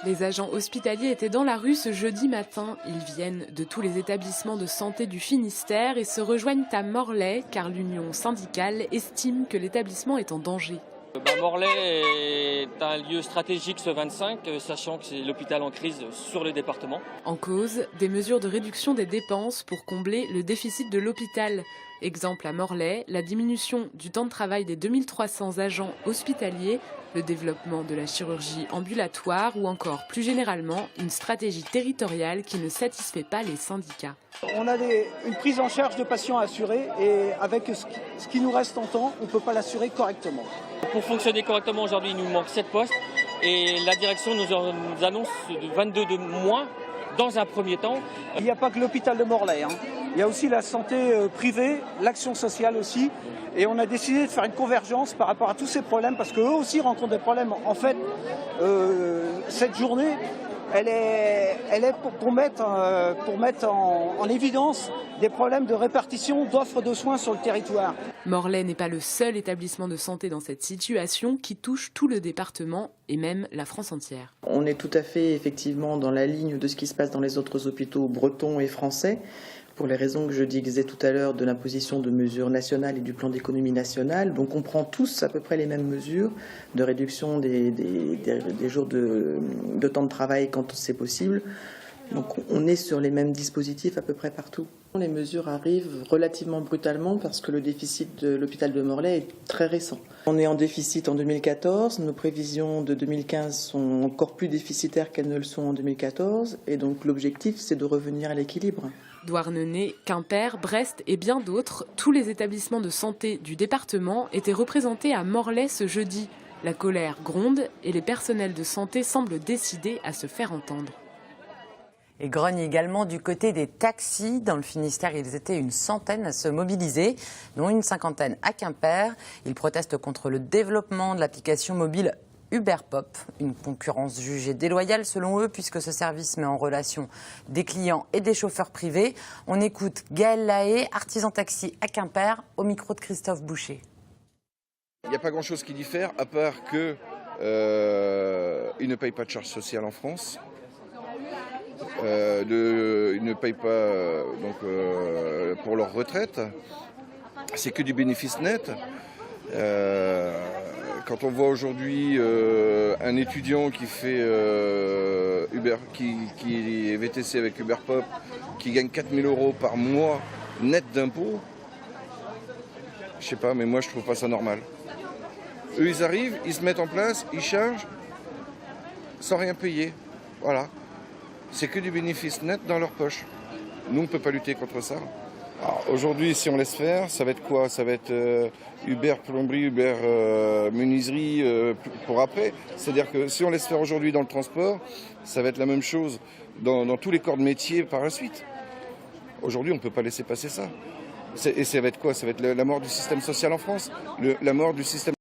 Les agents hospitaliers étaient dans la rue ce jeudi matin. Ils viennent de tous les établissements de santé du Finistère et se rejoignent à Morlaix car l'union syndicale estime que l'établissement est en danger. Morlaix est un lieu stratégique ce 25, sachant que c'est l'hôpital en crise sur le département. En cause, des mesures de réduction des dépenses pour combler le déficit de l'hôpital. Exemple à Morlaix, la diminution du temps de travail des 2300 agents hospitaliers, le développement de la chirurgie ambulatoire ou encore plus généralement une stratégie territoriale qui ne satisfait pas les syndicats. On a une prise en charge de patients à assurer et avec ce qui nous reste en temps, on ne peut pas l'assurer correctement. Pour fonctionner correctement aujourd'hui, il nous manque 7 postes et la direction nous annonce 22 de moins dans un premier temps. Il n'y a pas que l'hôpital de Morlaix, hein. Il y a aussi la santé privée, l'action sociale aussi. Et on a décidé de faire une convergence par rapport à tous ces problèmes parce qu'eux aussi rencontrent des problèmes. En fait, cette journée, elle est pour mettre en évidence des problèmes de répartition d'offres de soins sur le territoire. Morlaix n'est pas le seul établissement de santé dans cette situation qui touche tout le département et même la France entière. On est tout à fait effectivement dans la ligne de ce qui se passe dans les autres hôpitaux bretons et français, pour les raisons que je disais tout à l'heure de l'imposition de mesures nationales et du plan d'économie nationale. Donc on prend tous à peu près les mêmes mesures de réduction des jours de temps de travail quand c'est possible. Donc on est sur les mêmes dispositifs à peu près partout. Les mesures arrivent relativement brutalement parce que le déficit de l'hôpital de Morlaix est très récent. On est en déficit en 2014, nos prévisions de 2015 sont encore plus déficitaires qu'elles ne le sont en 2014 et donc l'objectif c'est de revenir à l'équilibre. Douarnenez, Quimper, Brest et bien d'autres, tous les établissements de santé du département étaient représentés à Morlaix ce jeudi. La colère gronde et les personnels de santé semblent décidés à se faire entendre. Et grogne également du côté des taxis. Dans le Finistère, ils étaient une centaine à se mobiliser, dont une cinquantaine à Quimper. Ils protestent contre le développement de l'application mobile Uber Pop, une concurrence jugée déloyale selon eux puisque ce service met en relation des clients et des chauffeurs privés. On écoute Gaël Lahaye, artisan taxi à Quimper, au micro de Christophe Boucher. Il n'y a pas grand-chose qui diffère à part qu'ils ne payent pas de charges sociales en France. Ils ne payent pas pour leur retraite. C'est que du bénéfice net. Quand on voit aujourd'hui un étudiant qui fait qui est VTC avec Uber Pop, qui gagne 4 000 € par mois net d'impôts, je sais pas, mais moi je trouve pas ça normal. Eux ils arrivent, ils se mettent en place, ils chargent sans rien payer. Voilà. C'est que du bénéfice net dans leur poche. Nous on ne peut pas lutter contre ça. Aujourd'hui, si on laisse faire, ça va être quoi? Ça va être Uber plomberie, Uber menuiserie pour après. C'est-à-dire que si on laisse faire aujourd'hui dans le transport, ça va être la même chose dans tous les corps de métier par la suite. Aujourd'hui, on ne peut pas laisser passer ça. Et ça va être quoi? Ça va être la mort du système social en France, la mort du système